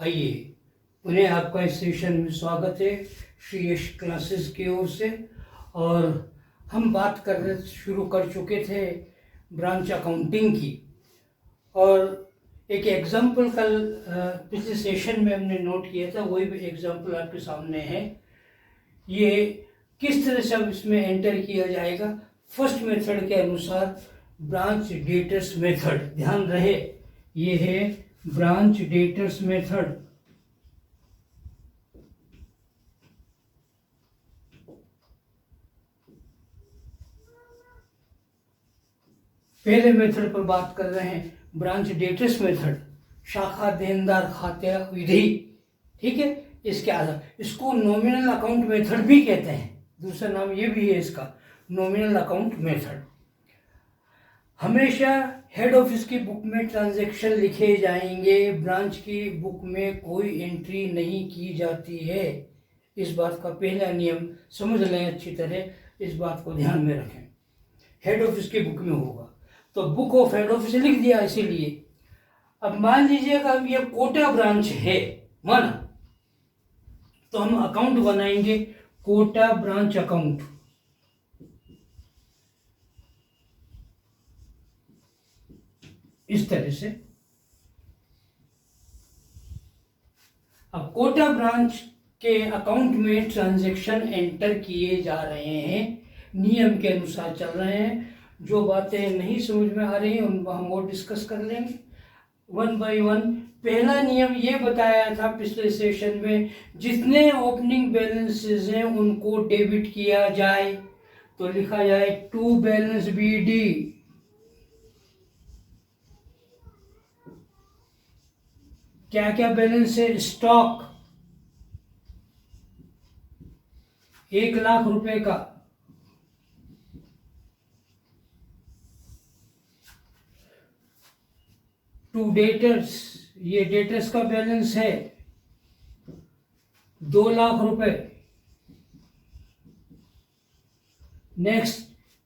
आइए, उन्हें आपका इस सेशन में स्वागत है श्री यश क्लासेस की ओर से। और हम बात शुरू कर चुके थे ब्रांच अकाउंटिंग की, और एक एग्जाम्पल कल पिछले सेशन में हमने नोट किया था, वही भी एग्जाम्पल आपके सामने है। ये किस तरह से अब इसमें एंटर किया जाएगा फर्स्ट मेथड के अनुसार, ब्रांच डेटर्स मेथड। ध्यान रहे, ये है ब्रांच डेटर्स मेथड। पहले मेथड पर बात कर रहे हैं, ब्रांच डेटर्स मेथड, शाखा देनदार खाते विधि। ठीक है, इसके आधार इसको नॉमिनल अकाउंट मेथड भी कहते हैं, दूसरा नाम ये भी है इसका, नॉमिनल अकाउंट मेथड। हमेशा हेड ऑफिस की बुक में ट्रांजैक्शन लिखे जाएंगे, ब्रांच की बुक में कोई एंट्री नहीं की जाती है। इस बात का पहला नियम समझ लें अच्छी तरह, इस बात को ध्यान में रखें। हेड ऑफिस की बुक में होगा तो बुक ऑफ हेड ऑफिस लिख दिया इसीलिए। अब मान लीजिएगा अब ये कोटा ब्रांच है माना, तो हम अकाउंट बनाएंगे कोटा ब्रांच अकाउंट। इस तरह से अब कोटा ब्रांच के अकाउंट में ट्रांजैक्शन एंटर किए जा रहे हैं, नियम के अनुसार चल रहे हैं। जो बातें नहीं समझ में आ रही हैं उनको हम और डिस्कस कर लेंगे वन बाय वन। पहला नियम ये बताया था पिछले सेशन में, जितने ओपनिंग बैलेंसेस हैं उनको डेबिट किया जाए, तो लिखा जाए टू बैलेंस BD। क्या क्या बैलेंस है? स्टॉक 1 लाख रुपए का, टू डेटर्स, ये डेटर्स का बैलेंस है 2 लाख रुपए। नेक्स्ट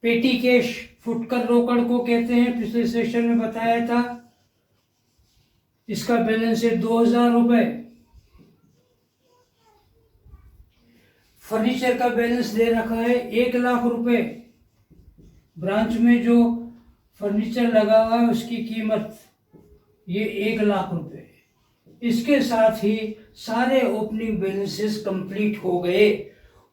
पेटी कैश, फुटकर रोकड़ को कहते हैं, पिछले सेशन में बताया था, इसका बैलेंस है 2000 रुपए। फर्नीचर का बैलेंस दे रखा है 1 लाख रुपए। ब्रांच में जो फर्नीचर लगा हुआ है उसकी कीमत ये 1 लाख रुपए। इसके साथ ही सारे ओपनिंग बैलेंसेस कंप्लीट हो गए।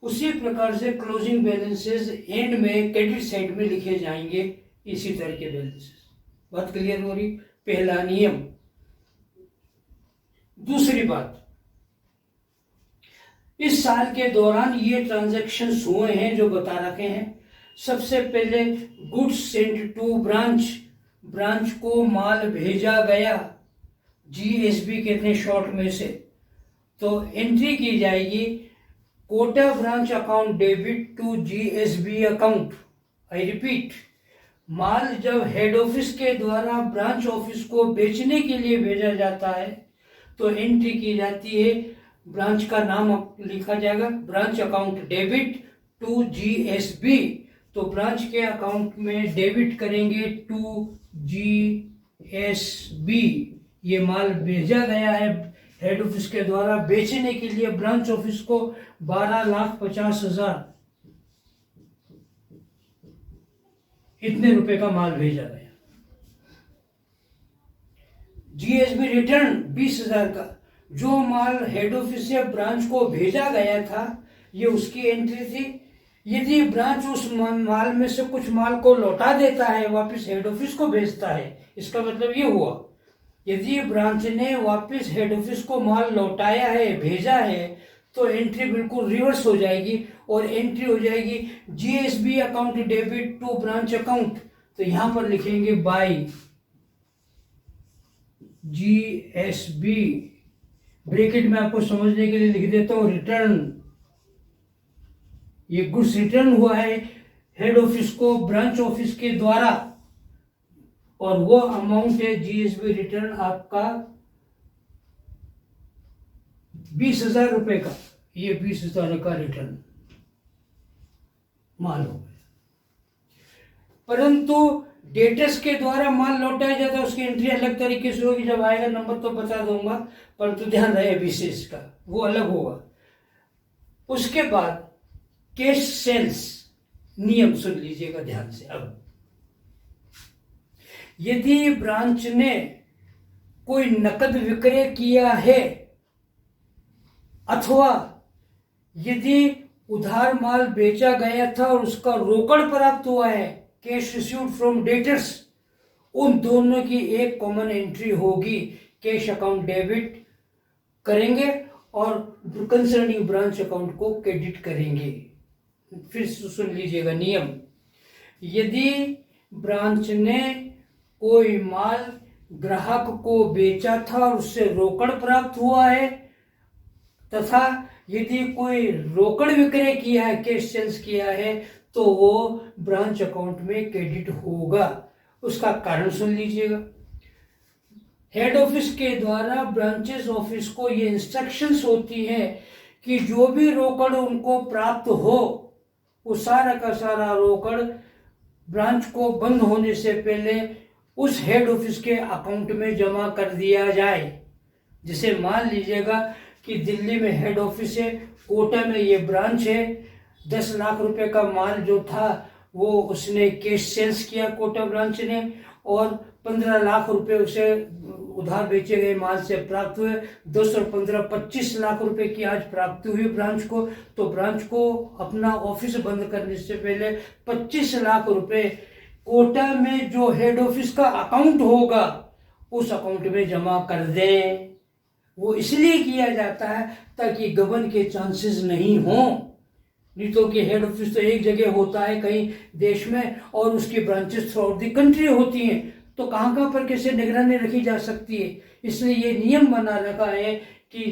उसी प्रकार से क्लोजिंग बैलेंसेस एंड में क्रेडिट साइड में लिखे जाएंगे, इसी तरह के बैलेंसेस। बात क्लियर हो रही? पहला नियम। दूसरी बात, इस साल के दौरान ये ट्रांजैक्शंस हुए हैं जो बता रखे हैं। सबसे पहले goods sent to branch, branch को माल भेजा गया, GSB कहते हैं शॉर्ट में से, तो एंट्री की जाएगी Kota branch account debit to GSB account. I repeat, माल जब हेड ऑफिस के द्वारा ब्रांच ऑफिस को बेचने के लिए भेजा जाता है तो एंट्री की जाती है, ब्रांच का नाम लिखा जाएगा branch account debit to GSB। तो ब्रांच के अकाउंट में डेबिट करेंगे टू GSB। ये माल भेजा गया है हेड ऑफिस के द्वारा बेचने के लिए ब्रांच ऑफिस को 12,50,000 इतने रुपए का माल भेजा गया। GSB रिटर्न 20,000 का, जो माल हेड ऑफिस से ब्रांच को भेजा गया था ये उसकी एंट्री थी। यदि ब्रांच उस माल में से कुछ माल को लौटा देता है, वापस हेड ऑफिस को भेजता है, इसका मतलब ये हुआ यदि ब्रांच ने वापस हेड ऑफिस को माल लौटाया है, भेजा है, तो एंट्री बिल्कुल रिवर्स हो जाएगी और एंट्री हो जाएगी GSB account debit to branch account. तो यहां पर लिखेंगे बाय GSB, ब्रैकेट में आपको समझने के लिए लिख देता हूं रिटर्न। ये गुड्स रिटर्न हुआ है हेड ऑफिस को ब्रांच ऑफिस के द्वारा, और वो अमाउंट है GSB रिटर्न आपका 20,000 रुपए का। ये 20,000 का रिटर्न माल हो गया। परंतु डेटर्स के द्वारा माल लौटाया जाता है उसकी एंट्री अलग तरीके से होगी, जब आएगा नंबर तो बता दूंगा, परंतु ध्यान रहे विशेष का वो अलग होगा। उसके बाद कैश सेल्स नियम सुन लीजिएगा ध्यान से। अब यदि ब्रांच ने कोई नकद विक्रय किया है अथवा यदि उधार माल बेचा गया था और उसका रोकड़ प्राप्त हुआ है, कैश रिसीव्ड फ्रॉम डेटर्स, उन दोनों की एक कॉमन एंट्री होगी, कैश अकाउंट डेबिट करेंगे और कंसर्निंग ब्रांच अकाउंट को क्रेडिट करेंगे। फिर सुन लीजिएगा नियम। यदि ब्रांच ने कोई माल ग्राहक को बेचा था और उससे रोकड़ प्राप्त हुआ है तथा यदि कोई रोकड़ विक्रय किया है, कैश सेल्स किया है, तो वो ब्रांच अकाउंट में क्रेडिट होगा। उसका कारण सुन लीजिएगा। हेड ऑफिस के द्वारा ब्रांचेस ऑफिस को ये इंस्ट्रक्शंस होती हैं कि जो भी रोकड़ उनको प्राप्त हो वो सारा का सारा रोकड़ ब्रांच को बंद होने से पहले उस हेड ऑफिस के अकाउंट में जमा कर दिया जाए। जिसे मान लीजिएगा कि दिल्ली में हेड ऑफिस है, कोटा में ये ब्रांच है, 10 लाख रुपए का माल जो था वो उसने कैश सेल्स किया कोटा ब्रांच ने, और 15 लाख रुपए उसे उधार बेचे गए माल से प्राप्त हुए। 10 और 15 25 लाख रुपए की आज प्राप्ति हुई ब्रांच को। तो ब्रांच को अपना ऑफिस बंद करने से पहले 25 लाख रुपए कोटा में जो हेड ऑफिस का अकाउंट होगा उस अकाउंट में जमा कर दें। वो इसलिए किया जाता है ताकि गबन के चांसेस नहीं हों। नहीं तो कि हेड ऑफिस तो एक जगह होता है कहीं देश में और उसकी branches through out the country होती हैं, तो कहाँ पर कैसे निगरानी रखी जा सकती है। इसलिए ये नियम बना रखा है कि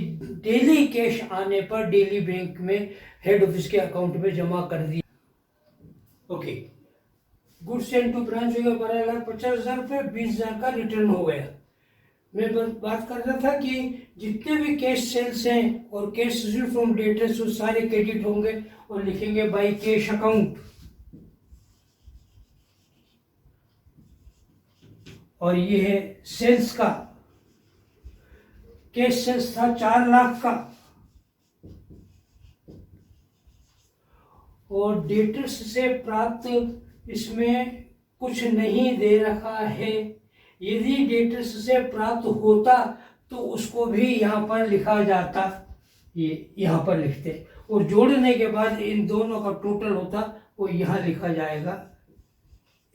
डेली कैश आने पर डेली बैंक में हेड ऑफिस के अकाउंट में जमा कर दिया। Okay, goods send to branch हो गया 12,50,000 रुपये, 20,000 का रिटर्न हो गया। मैं बात कर रहा था कि जितने भी कैश सेल्स हैं और कैश रिसीव्ड फ्रॉम डेटर्स वो सारे क्रेडिट होंगे और लिखेंगे बाय कैश अकाउंट। और ये है सेल्स का, कैश सेल्स था 4 लाख का और डेटर्स से प्राप्त इसमें कुछ नहीं दे रखा है। यदि डेटर्स से प्राप्त होता तो उसको भी यहाँ पर लिखा जाता, ये यहाँ पर लिखते और जोड़ने के बाद इन दोनों का टोटल होता वो यहाँ लिखा जाएगा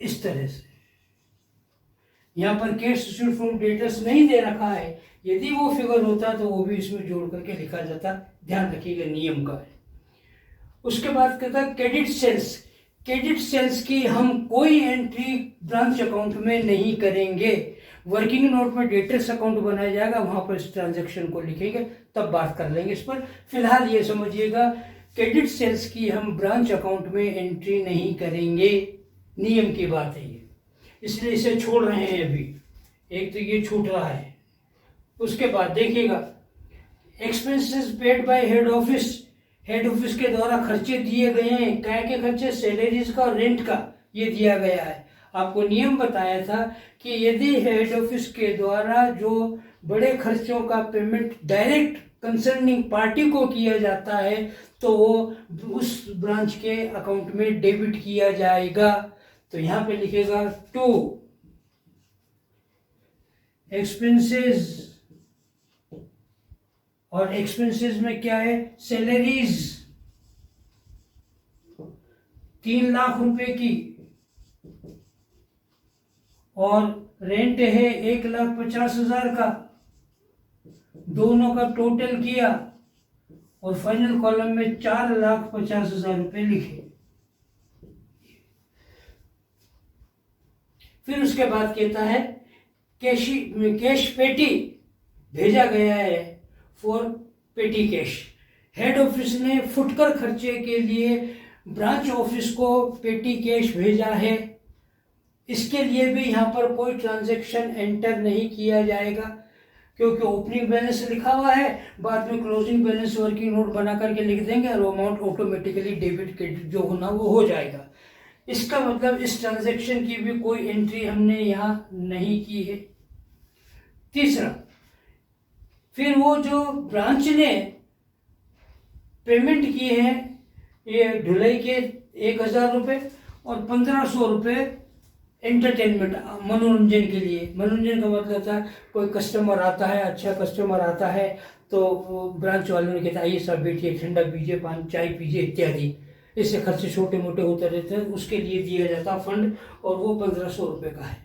इस तरह से। यहाँ पर कैश रिसीव्ड फ्रॉम डेटर्स नहीं दे रखा है, यदि वो फिगर होता तो वो भी इसमें जोड़ करके लिखा जाता। ध्यान रखिएगा नियम का है। उसके बाद कहता है क्रेडिट सेल्स। क्रेडिट सेल्स की हम कोई एंट्री ब्रांच अकाउंट में नहीं करेंगे। वर्किंग नोट में डेटर्स अकाउंट बनाया जाएगा, वहां पर इस ट्रांजैक्शन को लिखेंगे, तब बात कर लेंगे इस पर। फिलहाल ये समझिएगा क्रेडिट सेल्स की हम ब्रांच अकाउंट में एंट्री नहीं करेंगे, नियम की बात है ये, इसलिए इसे छोड़ रहे हैं अभी। एक तो ये छूट रहा है। उसके बाद देखिएगा expenses paid by head office. Head office के द्वारा खर्चे दिए गए हैं, क्या के खर्चे, सैलरीज का और रेंट का, ये दिया गया है। आपको नियम बताया था कि यदि हेड ऑफिस के द्वारा जो बड़े खर्चों का पेमेंट डायरेक्ट कंसर्निंग पार्टी को किया जाता है तो वो उस ब्रांच के अकाउंट में डेबिट किया जाएगा। तो यहां पे लिखेगा टू एक्सपेंसेस, और एक्सपेंसेस में क्या है, सैलरीज 3 लाख रुपए की और रेंट है 1,50,000 का, दोनों का टोटल किया और फाइनल कॉलम में 4,50,000 रुपए लिखे। फिर उसके बाद कहता है कैश पेटी भेजा गया है फॉर पेटी कैश। हेड ऑफिस ने फुटकर खर्चे के लिए ब्रांच ऑफिस को पेटी कैश भेजा है। इसके लिए भी यहाँ पर कोई ट्रांजैक्शन एंटर नहीं किया जाएगा क्योंकि ओपनिंग बैलेंस लिखा हुआ है, बाद में क्लोजिंग बैलेंस वर्किंग नोट बना करके लिख देंगे और अमाउंट ऑटोमेटिकली डेबिट क्रेडिट जो होना वो हो जाएगा। इसका मतलब इस ट्रांजैक्शन की भी कोई एंट्री हमने यहाँ नहीं की है। तीसरा, फिर वो जो ब्रांच ने पेमेंट किए हैं ये ढुलाई के 1,000 रुपये और 1,500 रुपये एंटरटेनमेंट मनोरंजन के लिए। मनोरंजन का मतलब था कोई कस्टमर आता है, अच्छा कस्टमर आता है तो ब्रांच वालों ने कहता आइए सब बैठिए, ठंडा पीजिए, पानी चाय पीजिए इत्यादि। इससे खर्चे छोटे मोटे होते रहते हैं, उसके लिए दिया जाता फंड, और वो 1,500 रुपये का है।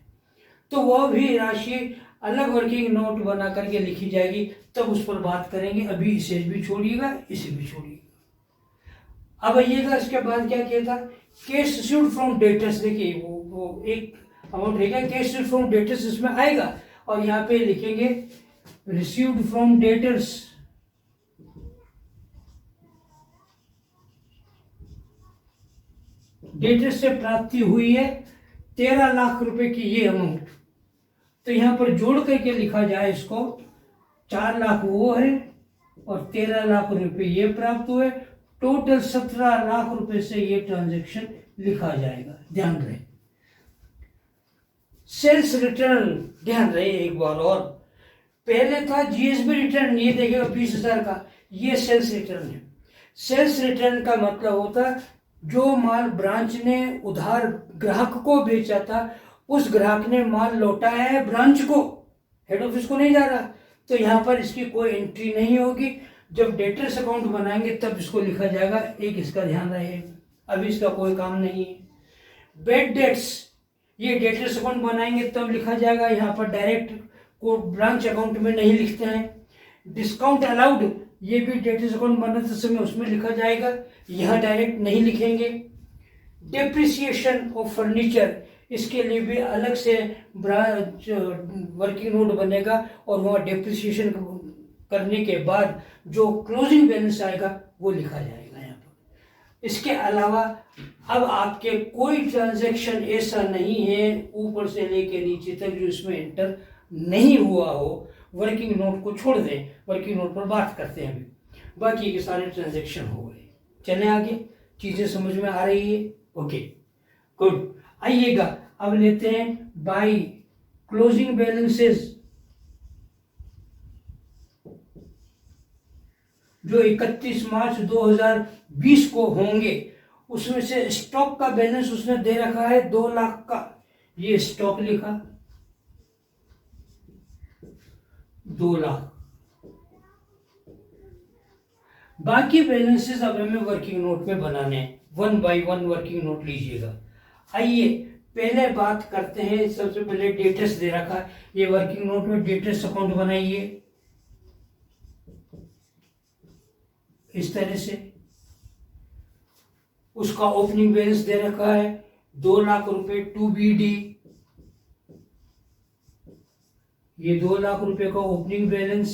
तो वह भी राशि अलग वर्किंग नोट बना करके लिखी जाएगी, तब उस पर बात करेंगे। अभी इसे भी छोड़िएगा, इसे भी छोड़िएगा। अब आइएगा इसके बाद क्या किया था, कैश रिसीव्ड फ्रॉम डेटर्स। देखिए वो एक अमाउंट रहेगा, कैश रिसीव्ड फ्रॉम डेटर्स इसमें आएगा, और यहाँ पे लिखेंगे रिसीव्ड फ्रॉम डेटर्स। डेटर्स से प्राप्ति हुई है 13 लाख रुपए की ये अमाउंट। तो यहां पर जोड़ करके लिखा जाए इसको, 4 लाख वो है और 13 लाख रुपए ये प्राप्त हुए, टोटल 17 लाख रुपए से ये ट्रांजैक्शन लिखा जाएगा। ध्यान रहे सेल्स रिटर्न, ध्यान रहे एक बार और, पहले था जीएसबी रिटर्न, ये देखिएगा 20,000 का, ये सेल्स रिटर्न है। सेल्स रिटर्न का मतलब होता है जो माल ब्रांच ने उधार ग्राहक को बेचा था, उस ग्राहक ने माल लौटाया है ब्रांच को, हेड ऑफिस को नहीं जा रहा, तो यहां पर इसकी कोई एंट्री नहीं होगी। जब डेटर्स अकाउंट बनाएंगे तब इसको लिखा जाएगा, एक इसका ध्यान रहे, अभी इसका कोई काम नहीं है। बेड डेट्स, ये डेटर्स अकाउंट बनाएंगे तब लिखा जाएगा, यहाँ पर डायरेक्ट को ब्रांच अकाउंट में नहीं लिखते हैं। डिस्काउंट अलाउड, ये भी डेटर्स अकाउंट बनाते समय उसमें लिखा जाएगा, यहाँ डायरेक्ट नहीं लिखेंगे। डेप्रिसिएशन ऑफ फर्नीचर, इसके लिए भी अलग से ब्रांच वर्किंग नोट बनेगा, और वहाँ डेप्रिसिएशन करने के बाद जो क्लोजिंग बैलेंस आएगा वो लिखा जाएगा यहाँ पर। इसके अलावा अब आपके कोई ट्रांजैक्शन ऐसा नहीं है ऊपर से लेके नीचे तक जो इसमें एंटर नहीं हुआ हो। वर्किंग नोट को छोड़ दें, वर्किंग नोट पर बात करते हैं अभी, बाकी के सारे ट्रांजैक्शन हो गए। चलें आगे, चीजें समझ में आ रही है? Okay good. आइएगा अब लेते हैं बाय क्लोजिंग बैलेंसेस जो 31 मार्च 2020 को होंगे। उसमें से स्टॉक का बैलेंस उसने दे रखा है 2 लाख का, ये स्टॉक लिखा 2 लाख। बाकी बैलेंसेस अब हमें वर्किंग नोट में बनाने हैं, 1 बाय 1 वर्किंग नोट लीजिएगा। आइए पहले बात करते हैं, सबसे पहले डेटर्स दे रखा है, ये वर्किंग नोट में डेटर्स अकाउंट बनाइए इस तरह से। उसका ओपनिंग बैलेंस दे रखा है 2 लाख रुपए टू बी डी, ये 2 लाख रुपए का ओपनिंग बैलेंस।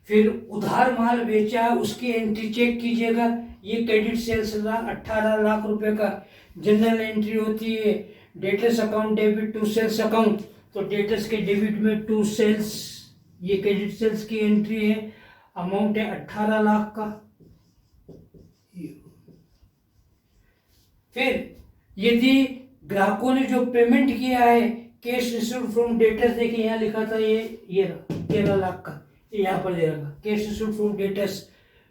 फिर उधार माल बेचा है उसकी एंट्री चेक कीजिएगा, ये क्रेडिट सेल्स 18 लाख रुपए का। जनरल एंट्री होती है debtors account debit to sales account, तो डेटर्स के डेबिट में टू सेल्स, ये क्रेडिट सेल्स की एंट्री है, अमाउंट है 18 लाख का। फिर यदि ग्राहकों ने जो पेमेंट किया है कैश रिसीव्ड फ्रॉम डेटर्स, देखिए यहाँ लिखा था ये 13 लाख का, यहाँ पर दे रखा कैश रिसीव्ड फ्रॉम डेटर्स,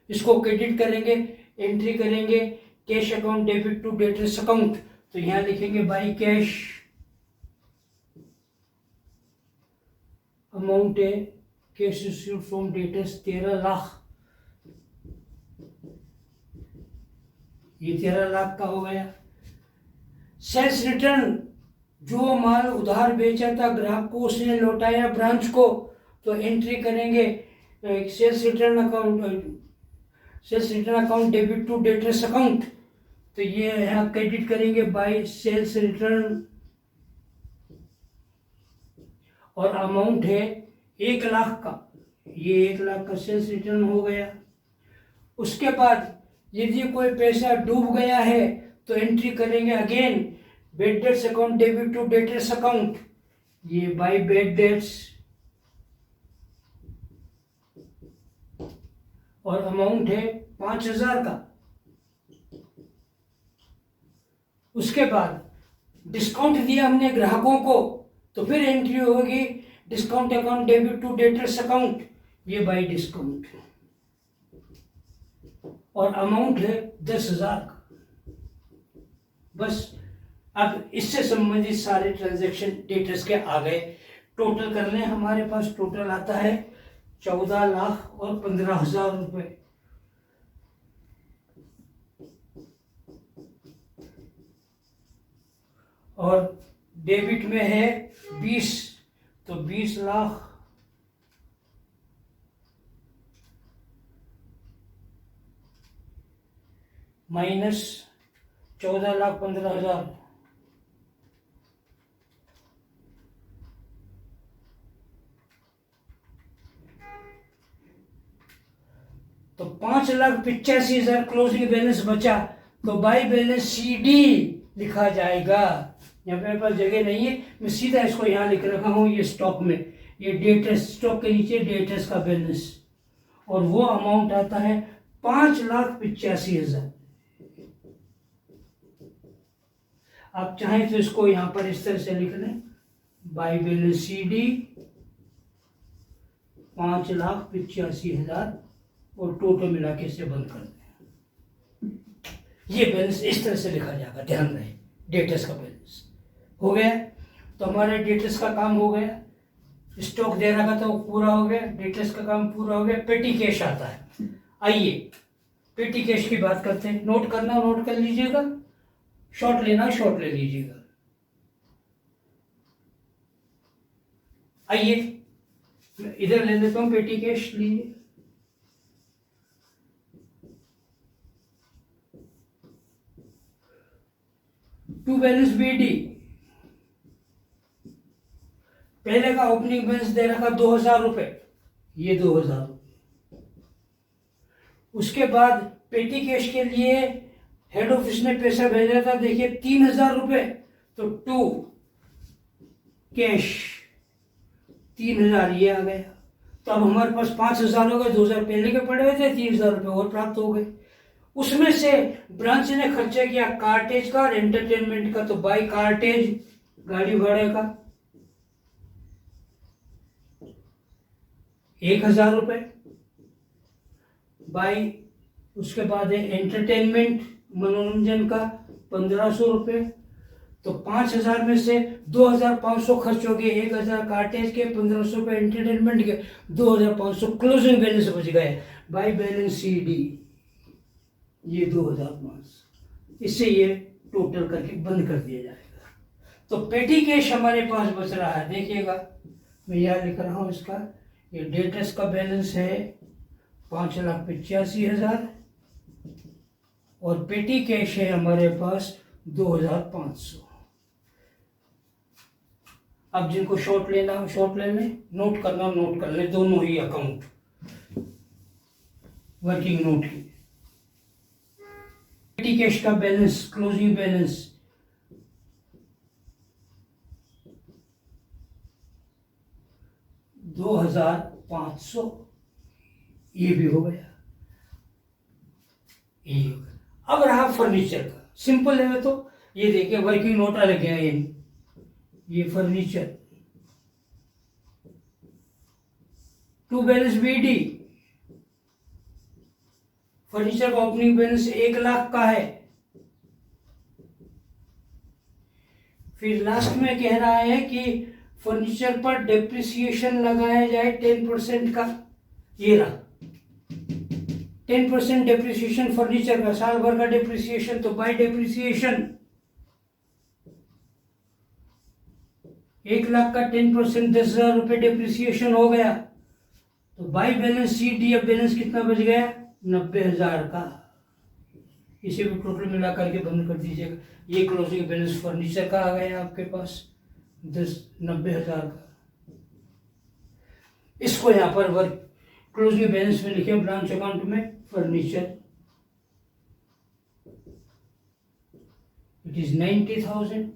इसको क्रेडिट करेंगे, एंट्री करेंगे cash account debit to debtors account, तो यहाँ लिखेंगे बाई कैश, अमाउंट है cash received from debtors 13 lakh, ये 13 लाख का हो गया। सेल्स रिटर्न, जो माल उधार बेचा था ग्राहक को उसने लौटाया ब्रांच को, तो एंट्री करेंगे sales return account debit to debtors account, तो ये यहाँ क्रेडिट करेंगे बाय सेल्स रिटर्न, और अमाउंट है 1 लाख का, ये 1 लाख का सेल्स रिटर्न हो गया। उसके बाद यदि कोई पैसा डूब गया है तो एंट्री करेंगे again bad debts account debit to debtors account, ये बाय बेड डेट्स, और अमाउंट है 5,000 का। उसके बाद डिस्काउंट दिया हमने ग्राहकों को, तो फिर एंट्री होगी discount account debit to debtors account, ये बाय डिस्काउंट, और अमाउंट है 10,000 का। बस अब इससे संबंधित सारे ट्रांजैक्शन डेटर्स के आ गए। टोटल कर लें, हमारे पास टोटल आता है 14,15,000 रुपये। और डेबिट में है 20, तो 20 लाख माइनस 14,15,000, तो 5,85,000 क्लोजिंग बैलेंस बचा, तो बाई बैलेंस CD लिखा जाएगा। यहाँ पे मेरे पास जगह नहीं है, मैं सीधा इसको यहाँ लिख रखा हूँ, ये स्टॉक में, ये डेटर्स, स्टॉक के नीचे डेटर्स का बैलेंस, और वो अमाउंट आता है 5,85,000। आप चाहें तो इसको यहाँ पर इस तरह से लिख लें, बाई बैलेंस CD 5,85,000, और टोटल मिला के इसे बंद कर दें। ये बैलेंस इस तरह से लिखा जाएगा, ध्यान रहे, डेटर्स का बैलेंस हो गया। तो हमारे डेटर्स का काम हो गया, स्टॉक दे रखा था वो पूरा हो गया, डेटर्स का काम पूरा हो गया। पेटी कैश आता है। आइए पेटी कैश की बात करते हैं। नोट करना, नोट कर लीजिएगा, शॉर्ट लेना शॉर्ट ले लीजिएगा। आइए इधर ले लेता हूं, पेटी कैश लीजिए। टू बैलेंस BD, पहले का ओपनिंग बैलेंस दे रखा 2,000 रुपए, ये 2,000 रुपए। उसके बाद पेटी कैश के लिए हेड ऑफिस ने पैसा भेजा था, देखिए 3,000 रुपए, तो टू कैश 3,000 ये आ गया। तो अब हमारे पास 5,000 हो गए, 2,000 पहले के पड़े हुए थे, 3,000 रुपए और प्राप्त हो गए। उसमें से ब्रांच ने खर्चा किया कार्टेज का और एंटरटेनमेंट का, तो बाई कार्टेज गाड़ी भाड़े का 1,000 रुपए, बाई उसके बाद है एंटरटेनमेंट मनोरंजन का 1,500 रुपए। तो 5,000 में से 2,500 खर्च हो गए, 1,000 कार्टेज के, 1,500 रुपए एंटरटेनमेंट के, 2,500 क्लोजिंग बैलेंस बच गए। बाई बैलेंस CD ये 2,500, इससे ये टोटल करके बंद कर दिया जाएगा। तो पेटी कैश हमारे पास बच रहा है, देखिएगा मैं यहाँ लिख रहा हूँ इसका, ये डेटर्स का बैलेंस है 5,85,000, और पेटी कैश है हमारे पास 2,500। अब जिनको शॉर्ट लेना हो शॉर्ट ले लें, नोट करना नोट कर लें, दोनों ही अकाउंट वर्किंग नोट की। पेटी कैश का बैलेंस, क्लोजिंग बैलेंस 2,500, ये भी हो गया, ये हो गया। अब रहा फर्नीचर का, सिंपल है तो ये देखिए वर्किंग नोट अलग है, ये furniture. To balance BD, furniture का ओपनिंग बैलेंस 1,00,000 का है। फिर लास्ट में कह रहा है कि फर्नीचर पर डेप्रिसिएशन लगाया जाए 10% का, ये रहा 10% डेप्रिसिएशन फर्नीचर का, साल भर का डेप्रिसिएशन, तो बाय डेप्रिसिएशन 1,00,000 का 10% 10,000 रुपए डेप्रिसिएशन हो गया। तो बाई बैलेंस CD अब बैलेंस कितना बच गया, 90,000 का। इसे भी टोटल मिला करके बंद कर दीजिएगा। ये क्लोजिंग बैलेंस फर्नीचर का आ गया आपके पास 90,000 का। इसको यहाँ पर वर्क क्लोजिंग बैलेंस में लिखे ब्रांच अकाउंट में फर्नीचर, इट इज 90,000।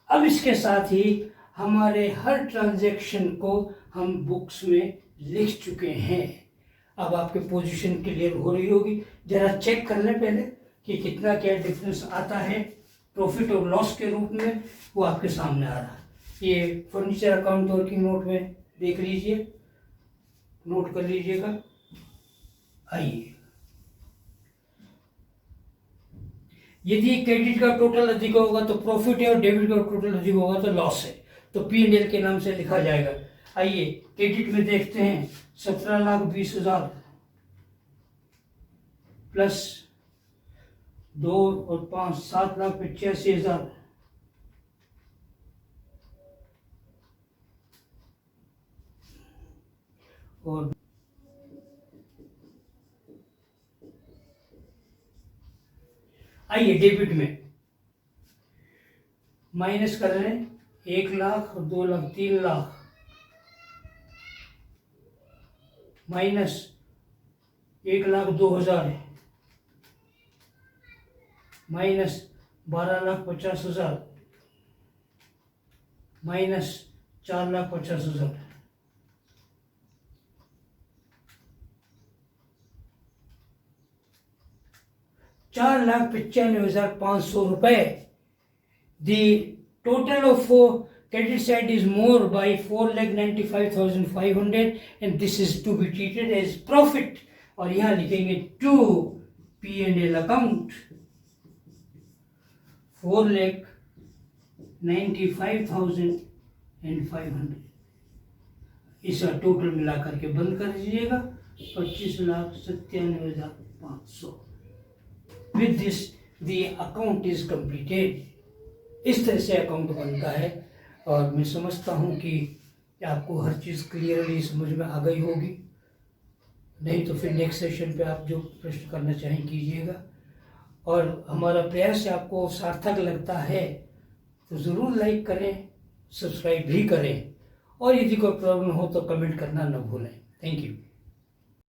अब इसके साथ ही हमारे हर ट्रांजैक्शन को हम बुक्स में लिख चुके हैं। अब आपके पोजीशन क्लियर हो रही होगी। जरा चेक कर लें पहले कि कितना क्या डिफरेंस आता है प्रॉफिट और लॉस के रूप में, वो आपके सामने आ रहा है। ये फर्नीचर अकाउंट वर्किंग नोट में देख लीजिए, नोट कर लीजिएगा। आइए, यदि क्रेडिट का टोटल अधिक होगा तो प्रॉफिट है और डेबिट का टोटल अधिक होगा तो लॉस है, तो P&L के नाम से लिखा जाएगा। आइए क्रेडिट में देखते हैं 17,20,000 प्लस 2 और 5 7,85,000 और आइए डेबिट में माइनस कर रहे हैं 1 लाख और 2 लाख 3 लाख माइनस 1,02,000 है माइनस 12,50,000 माइनस 4,50,000 4,95,500 रुपए। The total of credit side is more by 4,95,500 and this is to be treated as profit। और यहाँ लिखेंगे to P&L account 4,95,500। इसका टोटल मिला करके बंद कर दीजिएगा 25,97,500। With this the account is completed। इस तरह से अकाउंट बनता है और मैं समझता हूँ कि आपको हर चीज़ क्लियरली समझ में आ गई होगी। नहीं तो फिर नेक्स्ट सेशन पे आप जो प्रश्न करना चाहें कीजिएगा। और हमारा प्रयास आपको सार्थक लगता है तो ज़रूर लाइक करें, सब्सक्राइब भी करें और यदि कोई प्रॉब्लम हो तो कमेंट करना न भूलें। Thank you.